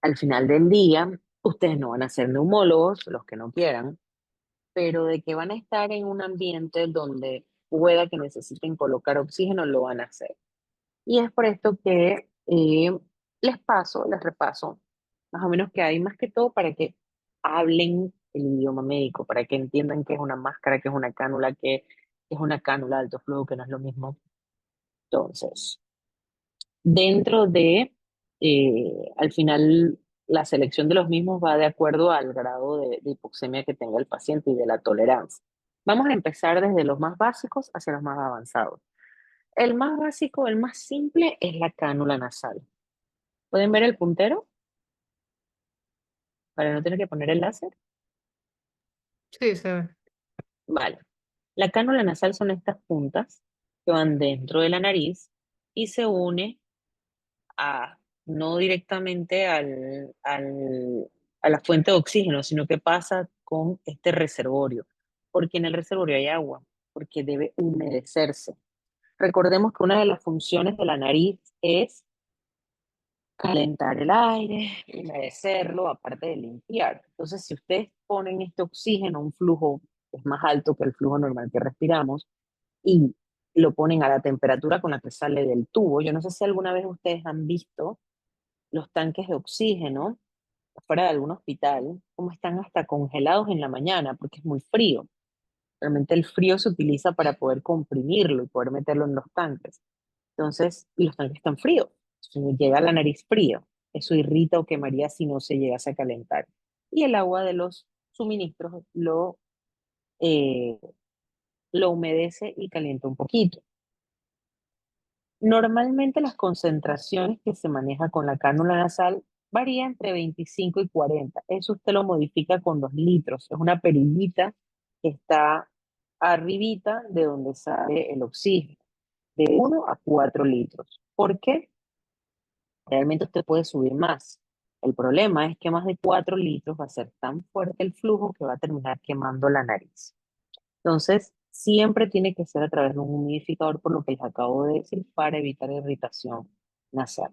Al final del día, ustedes no van a ser neumólogos, los que no quieran, pero de que van a estar en un ambiente donde pueda que necesiten colocar oxígeno, lo van a hacer. Y es por esto que les repaso, más o menos que hay más que todo para que hablen el idioma médico, para que entiendan qué es una máscara, qué es una cánula, qué es una cánula de alto flujo, que no es lo mismo. Entonces, dentro al final, la selección de los mismos va de acuerdo al grado de hipoxemia que tenga el paciente y de la tolerancia. Vamos a empezar desde los más básicos hacia los más avanzados. El más básico, el más simple, es la cánula nasal. ¿Pueden ver el puntero para no tener que poner el láser? Sí, se ve. Vale. La cánula nasal son estas puntas que van dentro de la nariz y se une no directamente a la fuente de oxígeno, sino que pasa con este reservorio, porque en el reservorio hay agua, porque debe humedecerse. Recordemos que una de las funciones de la nariz es calentar el aire, humedecerlo, aparte de limpiar. Entonces, si ustedes ponen este oxígeno, un flujo que es más alto que el flujo normal que respiramos, y lo ponen a la temperatura con la que sale del tubo, yo no sé si alguna vez ustedes han visto los tanques de oxígeno fuera de algún hospital, como están hasta congelados en la mañana, porque es muy frío. Realmente el frío se utiliza para poder comprimirlo y poder meterlo en los tanques. Entonces, y los tanques están fríos. Entonces, llega a la nariz frío. Eso irrita o quemaría si no se llegase a calentar. Y el agua de los suministros eh, lo humedece y calienta un poquito. Normalmente las concentraciones que se maneja con la cánula nasal varían entre 25 y 40. Eso usted lo modifica con 2 litros. Es una perillita que está arribita de donde sale el oxígeno, de 1 a 4 litros. ¿Por qué? Realmente usted puede subir más. El problema es que más de 4 litros va a ser tan fuerte el flujo que va a terminar quemando la nariz. Entonces, siempre tiene que ser a través de un humidificador, por lo que les acabo de decir, para evitar irritación nasal.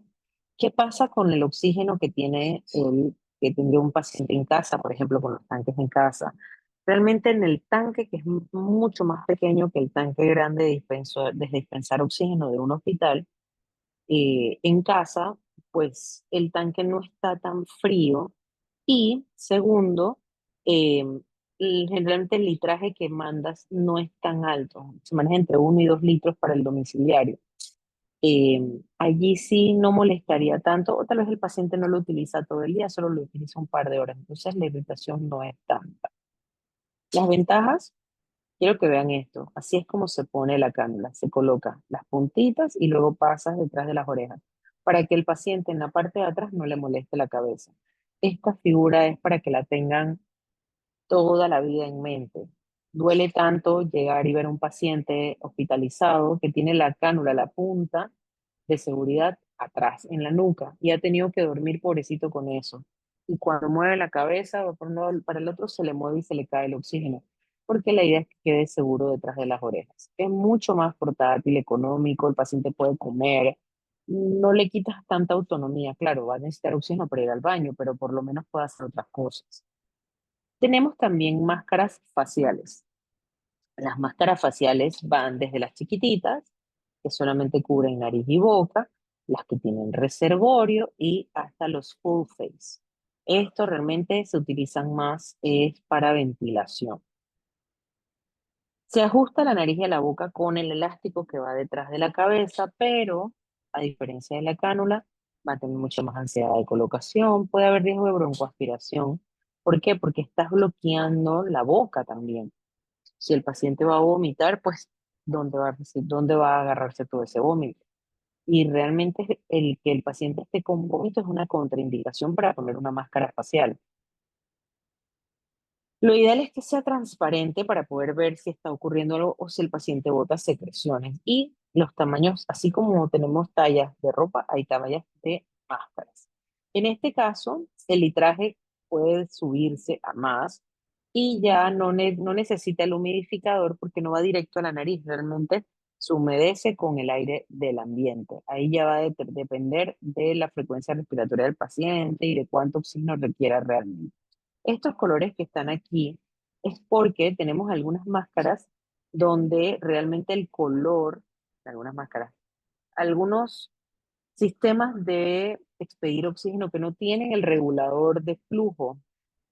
¿Qué pasa con el oxígeno que tendría un paciente en casa, por ejemplo, con los tanques en casa? Realmente en el tanque, que es mucho más pequeño que el tanque grande de dispensar oxígeno de un hospital, en casa, pues el tanque no está tan frío y segundo, eh, generalmente el litraje que mandas no es tan alto, se maneja entre 1 y 2 litros para el domiciliario. Allí sí no molestaría tanto, o tal vez el paciente no lo utiliza todo el día, solo lo utiliza un par de horas, entonces la irritación no es tanta. Las ventajas, quiero que vean esto, así es como se pone la cánula, se coloca las puntitas y luego pasas detrás de las orejas, para que el paciente en la parte de atrás no le moleste la cabeza. Esta figura es para que la tengan toda la vida en mente. Duele tanto llegar y ver a un paciente hospitalizado que tiene la cánula, la punta de seguridad atrás, en la nuca, y ha tenido que dormir pobrecito con eso. Y cuando mueve la cabeza va por un lado para el otro, se le mueve y se le cae el oxígeno, porque la idea es que quede seguro detrás de las orejas. Es mucho más portátil, económico, el paciente puede comer, no le quitas tanta autonomía. Claro, va a necesitar oxígeno para ir al baño, pero por lo menos puede hacer otras cosas. Tenemos también máscaras faciales. Las máscaras faciales van desde las chiquititas, que solamente cubren nariz y boca, las que tienen reservorio y hasta los full face. Esto realmente se utilizan más es para ventilación. Se ajusta la nariz y la boca con el elástico que va detrás de la cabeza, pero a diferencia de la cánula, va a tener mucha más ansiedad de colocación, puede haber riesgo de broncoaspiración. ¿Por qué? Porque estás bloqueando la boca también. Si el paciente va a vomitar, pues ¿dónde va a agarrarse todo ese vómito? Y realmente el que el paciente esté con vómito es una contraindicación para poner una máscara facial. Lo ideal es que sea transparente para poder ver si está ocurriendo algo o si el paciente bota secreciones. Y los tamaños, así como tenemos tallas de ropa, hay tallas de máscaras. En este caso, el litraje puede subirse a más y ya no necesita el humidificador porque no va directo a la nariz, realmente se humedece con el aire del ambiente. Ahí ya va a depender de la frecuencia respiratoria del paciente y de cuánto oxígeno requiera realmente. Estos colores que están aquí es porque tenemos algunas máscaras donde realmente el color, algunas máscaras, algunos sistemas de expedir oxígeno que no tienen el regulador de flujo,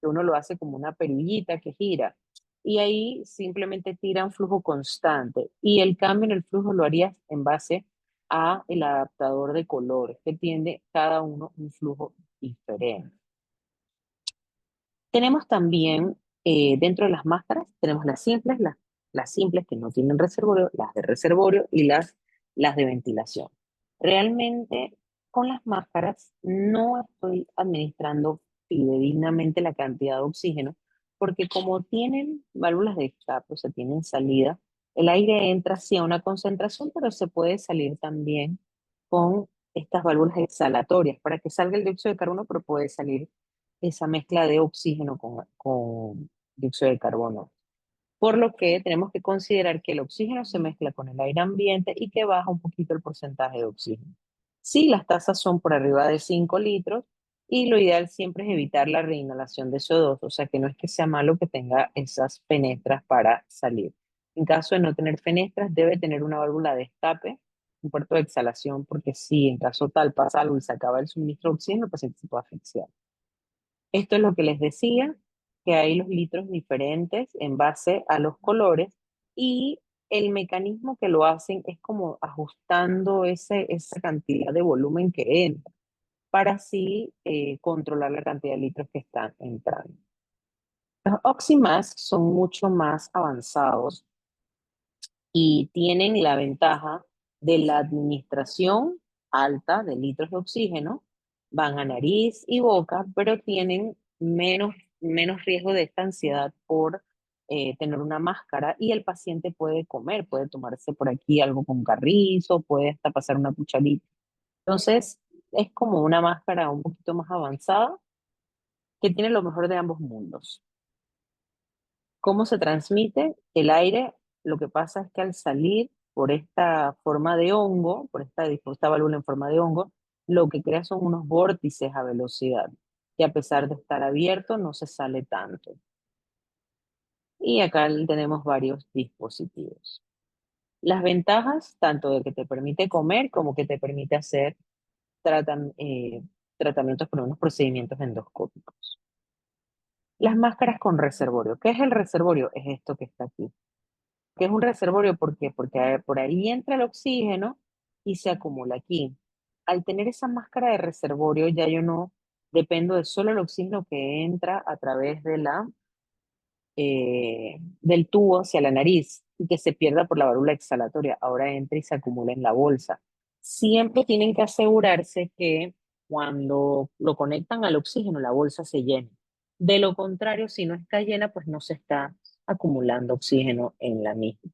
que uno lo hace como una perillita que gira, y ahí simplemente tiran flujo constante, y el cambio en el flujo lo harías en base a el adaptador de colores, que tiene cada uno un flujo diferente. Tenemos también, dentro de las máscaras, tenemos las simples que no tienen reservorio, las de reservorio y las de ventilación. Realmente, con las máscaras no estoy administrando fidedignamente la cantidad de oxígeno, porque como tienen válvulas de escape, o sea, tienen salida, el aire entra sí a una concentración, pero se puede salir también con estas válvulas exhalatorias para que salga el dióxido de carbono, pero puede salir esa mezcla de oxígeno con dióxido de carbono. Por lo que tenemos que considerar que el oxígeno se mezcla con el aire ambiente y que baja un poquito el porcentaje de oxígeno. Si las tasas son por arriba de 5 litros, y lo ideal siempre es evitar la reinhalación de CO2, o sea que no es que sea malo que tenga esas fenestras para salir. En caso de no tener fenestras, debe tener una válvula de escape, un puerto de exhalación, porque si en caso tal pasa algo y se acaba el suministro de oxígeno, el paciente se puede asfixiar. Esto es lo que les decía, que hay los litros diferentes en base a los colores y el mecanismo que lo hacen es como ajustando esa cantidad de volumen que entra para así controlar la cantidad de litros que están entrando. Los Oxymask son mucho más avanzados y tienen la ventaja de la administración alta de litros de oxígeno, van a nariz y boca, pero tienen menos riesgo de esta ansiedad por tener una máscara y el paciente puede comer, puede tomarse por aquí algo con carrizo, puede hasta pasar una cucharita. Entonces, es como una máscara un poquito más avanzada que tiene lo mejor de ambos mundos. ¿Cómo se transmite el aire? Lo que pasa es que al salir por esta forma de hongo, por esta válvula en forma de hongo, lo que crea son unos vórtices a velocidad, que a pesar de estar abierto no se sale tanto. Y acá tenemos varios dispositivos. Las ventajas, tanto de que te permite comer como que te permite hacer tratan- eh, tratamientos con unos procedimientos endoscópicos. Las máscaras con reservorio. ¿Qué es el reservorio? Es esto que está aquí. ¿Qué es un reservorio? ¿Por qué? Porque por ahí entra el oxígeno y se acumula aquí. Al tener esa máscara de reservorio, ya yo no dependo de solo el oxígeno que entra a través de del tubo hacia la nariz y que se pierda por la válvula exhalatoria. Ahora entra y se acumula en la bolsa. Siempre tienen que asegurarse que cuando lo conectan al oxígeno, la bolsa se llene. De lo contrario, si no está llena, pues no se está acumulando oxígeno en la misma.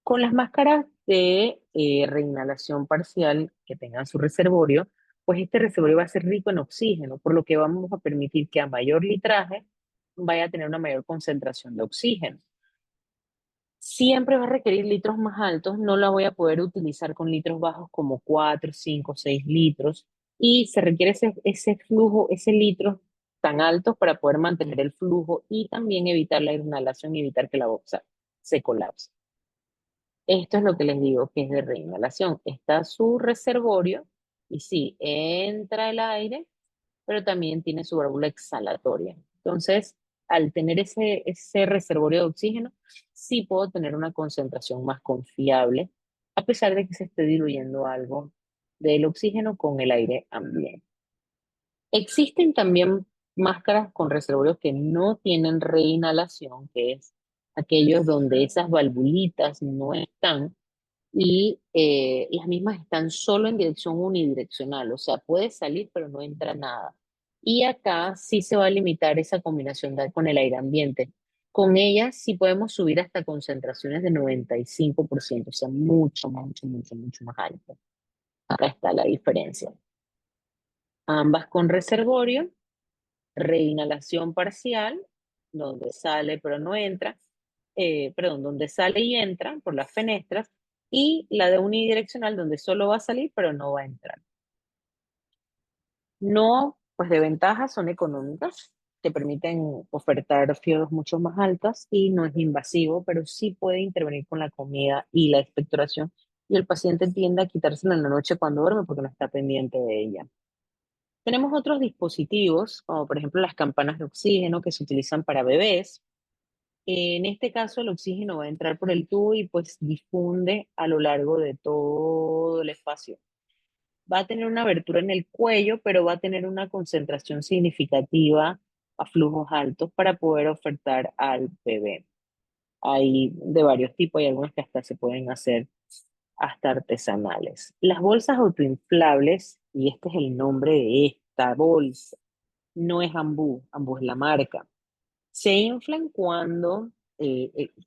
Con las máscaras de reinhalación parcial que tengan su reservorio, pues este reservorio va a ser rico en oxígeno, por lo que vamos a permitir que a mayor litraje vaya a tener una mayor concentración de oxígeno. Siempre va a requerir litros más altos, no la voy a poder utilizar con litros bajos como 4, 5, 6 litros, y se requiere ese flujo, ese litro tan altos para poder mantener el flujo y también evitar la inhalación y evitar que la bolsa se colapse. Esto es lo que les digo que es de reinhalación. Está su reservorio y sí, entra el aire, pero también tiene su válvula exhalatoria. Entonces, al tener ese reservorio de oxígeno, sí puedo tener una concentración más confiable, a pesar de que se esté diluyendo algo del oxígeno con el aire ambiente. Existen también máscaras con reservorios que no tienen reinhalación, que es aquellos donde esas valvulitas no están y las mismas están solo en dirección unidireccional, o sea, puede salir pero no entra nada. Y acá sí se va a limitar esa combinación con el aire ambiente. Con ellas sí podemos subir hasta concentraciones de 95%, o sea, mucho, mucho, mucho, mucho más alto. Acá está la diferencia. Ambas con reservorio, reinhalación parcial, donde sale pero no entra, perdón, donde sale y entra por las fenestras, y la de unidireccional, donde solo va a salir pero no va a entrar. No, pues de ventaja son económicas, te permiten ofertar fiodos mucho más altas y no es invasivo, pero sí puede intervenir con la comida y la expectoración, y el paciente tiende a quitársela en la noche cuando duerme porque no está pendiente de ella. Tenemos otros dispositivos, como por ejemplo las campanas de oxígeno que se utilizan para bebés. En este caso, el oxígeno va a entrar por el tubo y pues difunde a lo largo de todo el espacio. Va a tener una abertura en el cuello, pero va a tener una concentración significativa a flujos altos para poder ofertar al bebé. Hay de varios tipos, hay algunas que hasta se pueden hacer hasta artesanales. Las bolsas autoinflables, y este es el nombre de esta bolsa, no es Ambú, Ambú es la marca. Se inflan cuando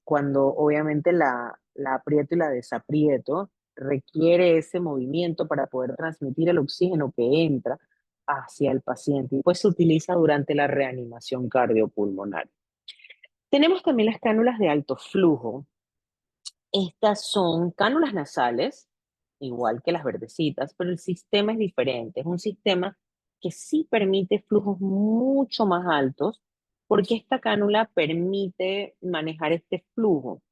obviamente la aprieto y la desaprieto, requiere ese movimiento para poder transmitir el oxígeno que entra hacia el paciente y pues se utiliza durante la reanimación cardiopulmonar. Tenemos también las cánulas de alto flujo. Estas son cánulas nasales, igual que las verdecitas, pero el sistema es diferente. Es un sistema que sí permite flujos mucho más altos, porque esta cánula permite manejar este flujo.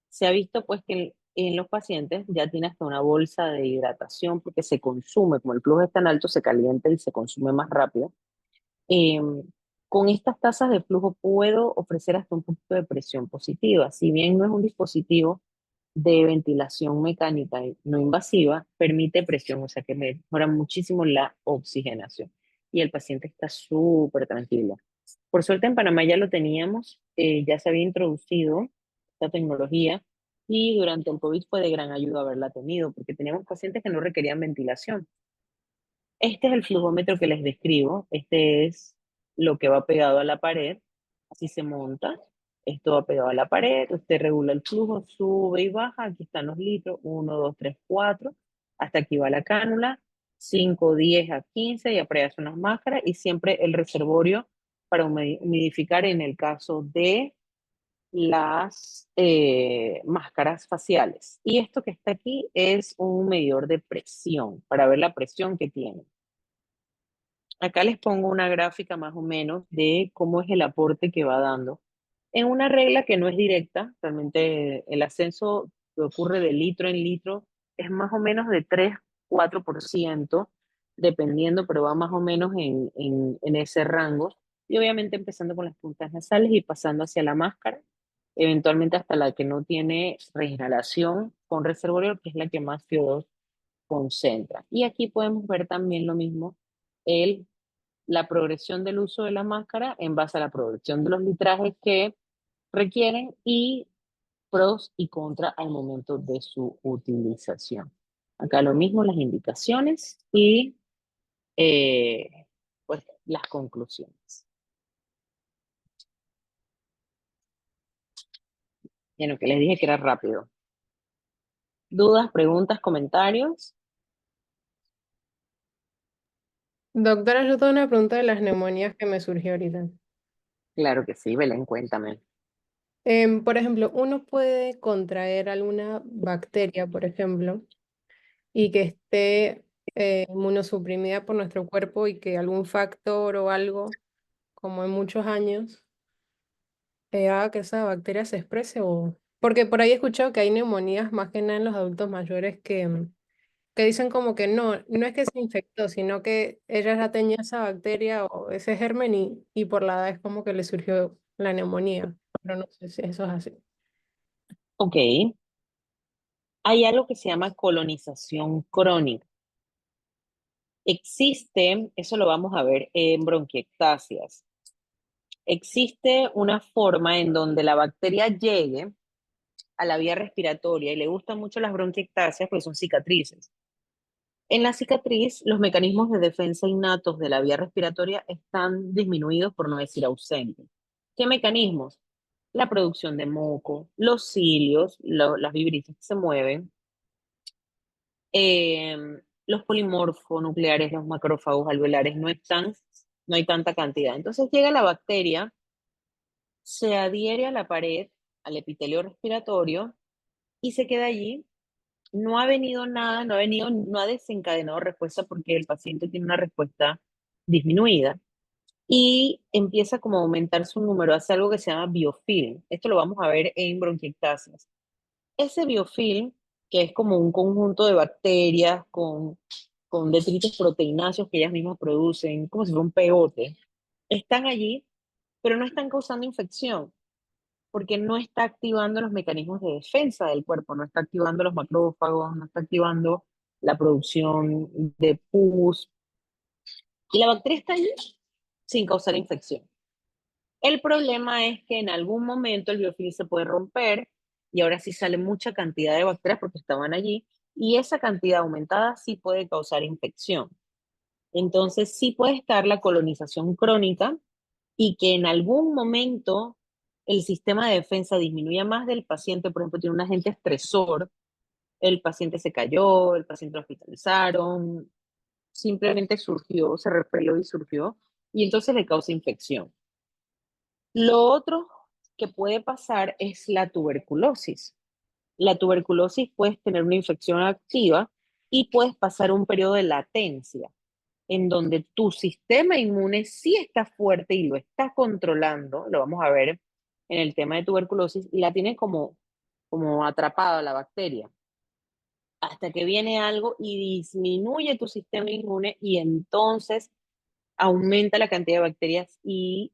Se ha visto pues que en los pacientes ya tiene hasta una bolsa de hidratación porque se consume, como el flujo es tan alto, se calienta y se consume más rápido. Eh, con estas tasas de flujo puedo ofrecer hasta un poquito de presión positiva. Si bien no es un dispositivo de ventilación mecánica no invasiva, permite presión, o sea que mejora muchísimo la oxigenación y el paciente está súper tranquilo. Por suerte en Panamá ya lo teníamos, ya se había introducido esta tecnología y durante el COVID fue de gran ayuda haberla tenido porque teníamos pacientes que no requerían ventilación. Este es el flujómetro que les describo. Este es lo que va pegado a la pared. Así se monta. Esto va pegado a la pared. Usted regula el flujo, sube y baja. Aquí están los litros. 1, 2, 3, 4. Hasta aquí va la cánula. 5, 10 a 15. Y aparece unas máscaras. Y siempre el reservorio para humidificar en el caso de las máscaras faciales. Y esto que está aquí es un medidor de presión para ver la presión que tiene. Acá les pongo una gráfica más o menos de cómo es el aporte que va dando. En una regla que no es directa, realmente el ascenso que ocurre de litro en litro es más o menos de 3-4%, dependiendo, pero va más o menos en ese rango. Y obviamente empezando con las puntas nasales y pasando hacia la máscara, eventualmente hasta la que no tiene reinhalación con reservorio, que es la que más CO2 concentra. Y aquí podemos ver también lo mismo, el la progresión del uso de la máscara en base a la progresión de los litrajes que requieren y pros y contras al momento de su utilización. Acá lo mismo, las indicaciones y pues las conclusiones. Bueno, que les dije que era rápido. ¿Dudas, preguntas, comentarios? Doctora, yo tengo una pregunta de las neumonías que me surgió ahorita. Claro que sí, Belén, cuéntame. Por ejemplo, uno puede contraer alguna bacteria, por ejemplo, y que esté inmunosuprimida por nuestro cuerpo y que algún factor o algo, como en muchos años, haga que esa bacteria se exprese o... Porque por ahí he escuchado que hay neumonías más que nada en los adultos mayores que dicen como que no es que se infectó, sino que ella ya tenía esa bacteria o ese germen y por la edad es como que le surgió la neumonía. Pero no sé si eso es así. Ok, hay algo que se llama colonización crónica. Existe, eso lo vamos a ver en bronquiectasias. Existe una forma en donde la bacteria llegue a la vía respiratoria y le gustan mucho las bronquiectasias porque son cicatrices. En la cicatriz, los mecanismos de defensa innatos de la vía respiratoria están disminuidos, por no decir ausentes. ¿Qué mecanismos? La producción de moco, los cilios, las vibritas que se mueven, eh, los polimorfonucleares, los macrófagos alveolares no están, no hay tanta cantidad. Entonces llega la bacteria, se adhiere a la pared, al epitelio respiratorio y se queda allí. No ha venido nada, no ha desencadenado respuesta porque el paciente tiene una respuesta disminuida y empieza como a aumentar su número, hace algo que se llama biofilm. Esto lo vamos a ver en bronquiectasias. Ese biofilm, que es como un conjunto de bacterias con detritos proteináceos que ellas mismas producen, como si fuera un pegote, están allí, pero no están causando infección porque no está activando los mecanismos de defensa del cuerpo, no está activando los macrófagos, no está activando la producción de pus. Y la bacteria está allí sin causar infección. El problema es que en algún momento el biofilm se puede romper y ahora sí sale mucha cantidad de bacterias porque estaban allí y esa cantidad aumentada sí puede causar infección. Entonces sí puede estar la colonización crónica y que en algún momento el sistema de defensa disminuya más del paciente, por ejemplo, tiene un agente estresor, el paciente se cayó, el paciente lo hospitalizaron, simplemente surgió, se resfrió y surgió, y entonces le causa infección. Lo otro que puede pasar es la tuberculosis. La tuberculosis puedes tener una infección activa y puedes pasar un periodo de latencia en donde tu sistema inmune sí está fuerte y lo está controlando, lo vamos a ver en el tema de tuberculosis, y la tiene como atrapada la bacteria, hasta que viene algo y disminuye tu sistema inmune y entonces aumenta la cantidad de bacterias y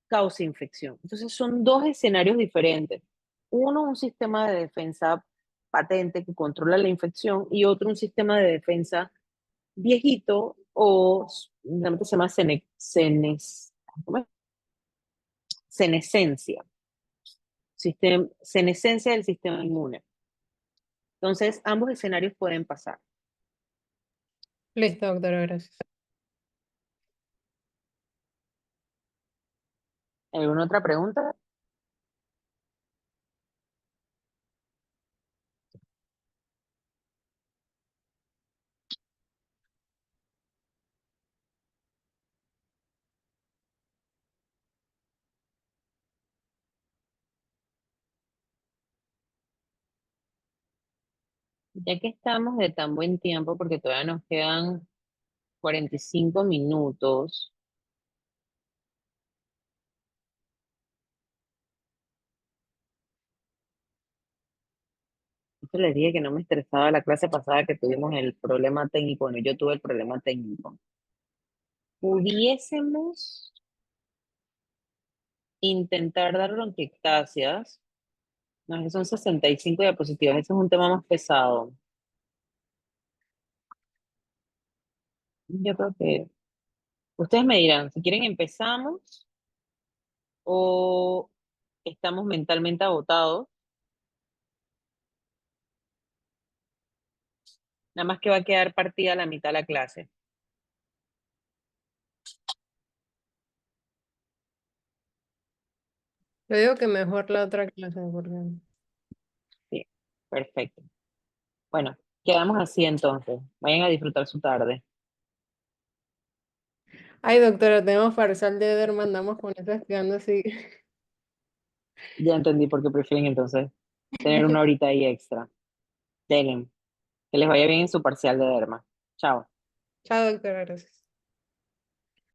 causa infección. Entonces son dos escenarios diferentes. Uno, un sistema de defensa patente que controla la infección y otro, un sistema de defensa viejito o realmente se llama ¿cómo es? Senescencia, senescencia del sistema inmune. Entonces, ambos escenarios pueden pasar. Listo, doctora, gracias. ¿Alguna otra pregunta? Ya que estamos de tan buen tiempo, porque todavía nos quedan 45 minutos, yo les dije que no me estresaba la clase pasada que tuvimos el problema técnico. Bueno, yo tuve el problema técnico. Pudiésemos intentar dar bronquiectasias. No, son 65 diapositivas, ese es un tema más pesado. Yo creo que ustedes me dirán, si quieren empezamos o estamos mentalmente agotados, nada más que va a quedar partida la mitad de la clase. Yo digo que mejor la otra clase, porque... Sí, perfecto. Bueno, quedamos así entonces. Vayan a disfrutar su tarde. Ay, doctora, tenemos parcial de Ederman, andamos con eso estudiando así. Ya entendí por qué prefieren entonces tener una horita ahí extra. Denle, que les vaya bien en su parcial de derma. Chao. Chao, doctora, gracias.